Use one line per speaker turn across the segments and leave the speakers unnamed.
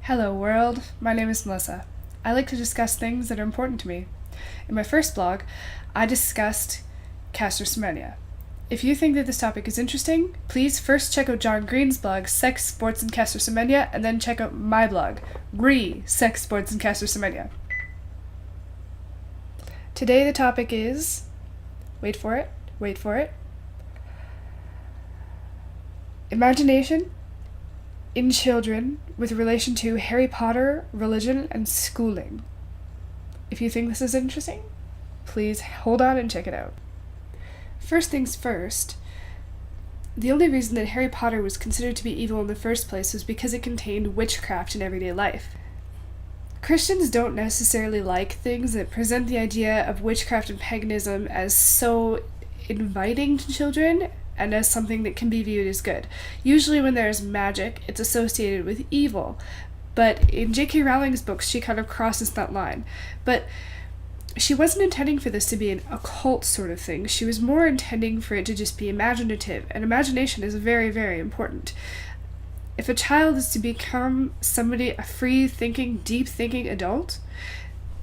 Hello world, my name is Melissa. I like to discuss things that are important to me. In my first blog, I discussed castrosomania. If you think that this topic is interesting, please first check out John Green's blog, Sex, Sports, and Castrosomania, and then check out my blog, Sex, Sports, and Castrosomania. Today the topic is, wait for it, imagination in children with relation to Harry Potter, religion, and schooling. If you think this is interesting, please hold on and check it out. First things first, the only reason that Harry Potter was considered to be evil in the first place was because it contained witchcraft in everyday life. Christians don't necessarily like things that present the idea of witchcraft and paganism as so inviting to children and as something that can be viewed as good. Usually when there's magic, it's associated with evil, but in J.K. Rowling's books, she kind of crosses that line. But she wasn't intending for this to be an occult sort of thing. She was more intending for it to just be imaginative, and imagination is very, very important. If a child is to become a free-thinking, deep-thinking adult,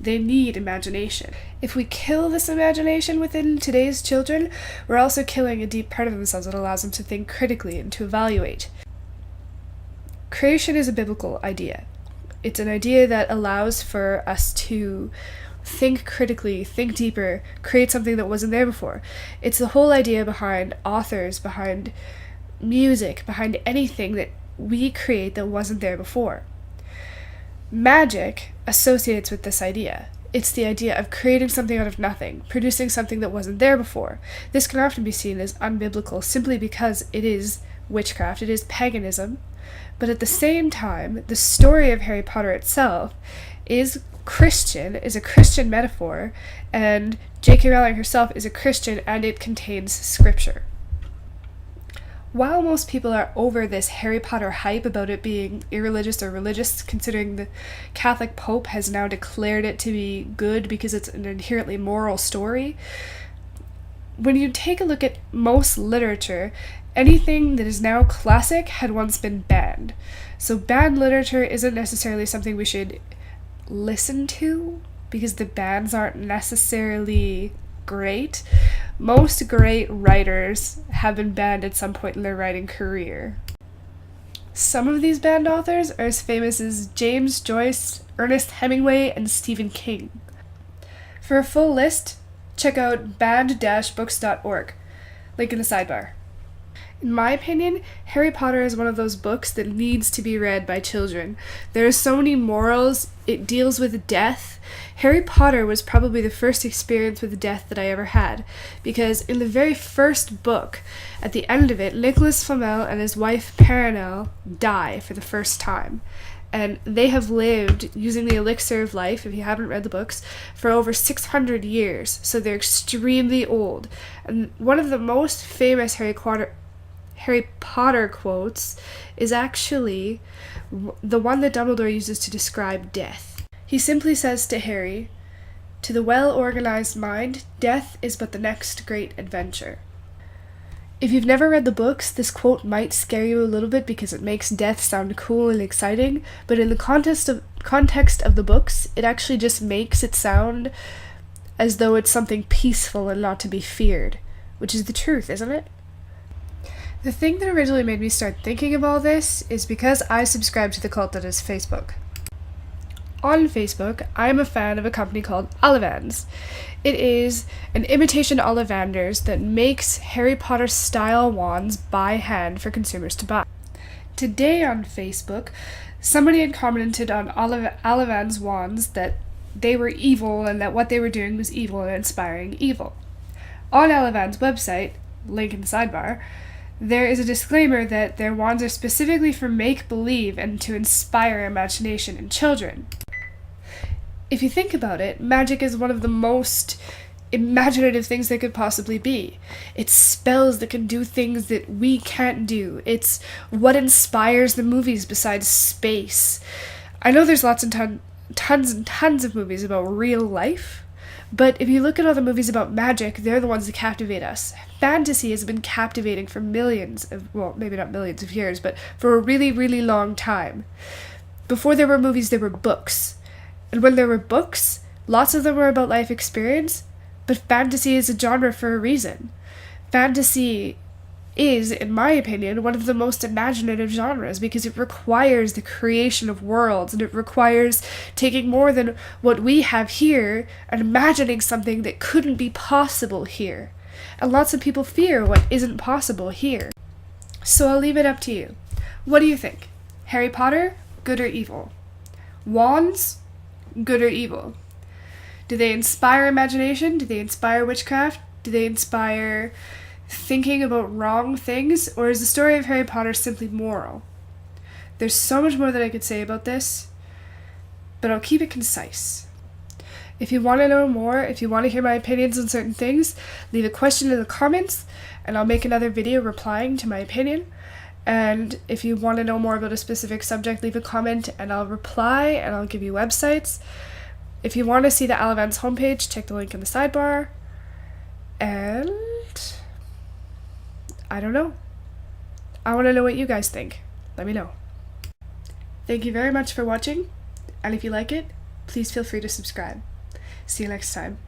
they need imagination. If we kill this imagination within today's children, we're also killing a deep part of themselves that allows them to think critically and to evaluate. Creation is a biblical idea. It's an idea that allows for us to think critically, think deeper, create something that wasn't there before. It's the whole idea behind authors, behind music, behind anything that we create that wasn't there before. Magic associates with this idea. It's the idea of creating something out of nothing, producing something that wasn't there before. This can often be seen as unbiblical simply because it is witchcraft, it is paganism, but at the same time, the story of Harry Potter itself is a Christian metaphor, and J.K. Rowling herself is a Christian, and it contains scripture. While most people are over this Harry Potter hype about it being irreligious or religious, considering the Catholic Pope has now declared it to be good because it's an inherently moral story, when you take a look at most literature, anything that is now classic had once been banned. So banned literature isn't necessarily something we should listen to, because the bans aren't necessarily great. Most great writers have been banned at some point in their writing career. Some of these banned authors are as famous as James Joyce, Ernest Hemingway, and Stephen King. For a full list, check out banned-books.org, link in the sidebar. In my opinion, Harry Potter is one of those books that needs to be read by children. There are so many morals, it deals with death. Harry Potter was probably the first experience with death that I ever had, because in the very first book, at the end of it, Nicholas Flamel and his wife Perenelle die for the first time. And they have lived using the elixir of life, if you haven't read the books, for over 600 years, so they're extremely old. And one of the most famous Harry Potter quotes is actually the one that Dumbledore uses to describe death. He simply says to Harry, "To the well-organized mind, death is but the next great adventure." If you've never read the books, this quote might scare you a little bit because it makes death sound cool and exciting, but in the context of the books, it actually just makes it sound as though it's something peaceful and not to be feared, which is the truth, isn't it? The thing that originally made me start thinking of all this is because I subscribe to the cult that is Facebook. On Facebook, I am a fan of a company called Ollivand's. It is an imitation Ollivanders that makes Harry Potter style wands by hand for consumers to buy. Today on Facebook, somebody had commented on Ollivand's wands that they were evil and that what they were doing was evil and inspiring evil. On Ollivand's website, link in the sidebar, there is a disclaimer that their wands are specifically for make-believe and to inspire imagination in children. If you think about it, magic is one of the most imaginative things there could possibly be. It's spells that can do things that we can't do. It's what inspires the movies besides space. I know there's lots and tons and tons of movies about real life, but if you look at all the movies about magic, they're the ones that captivate us. Fantasy has been captivating for maybe not millions of years, but for a really, really long time. Before there were movies, there were books. And when there were books, lots of them were about life experience, but fantasy is a genre for a reason. Fantasy is, in my opinion, one of the most imaginative genres because it requires the creation of worlds, and it requires taking more than what we have here and imagining something that couldn't be possible here. And lots of people fear what isn't possible here. So I'll leave it up to you. What do you think? Harry Potter, good or evil? Wands, good or evil? Do they inspire imagination? Do they inspire witchcraft? Do they inspire thinking about wrong things? Or is the story of Harry Potter simply moral? There's so much more that I could say about this, but I'll keep it concise. If you want to know more, if you want to hear my opinions on certain things, leave a question in the comments, and I'll make another video replying to my opinion. And if you want to know more about a specific subject, leave a comment and I'll reply, and I'll give you websites. If you want to see the Alavans homepage, check the link in the sidebar. And I don't know. I want to know what you guys think. Let me know. Thank you very much for watching, and if you like it, please feel free to subscribe. See you next time.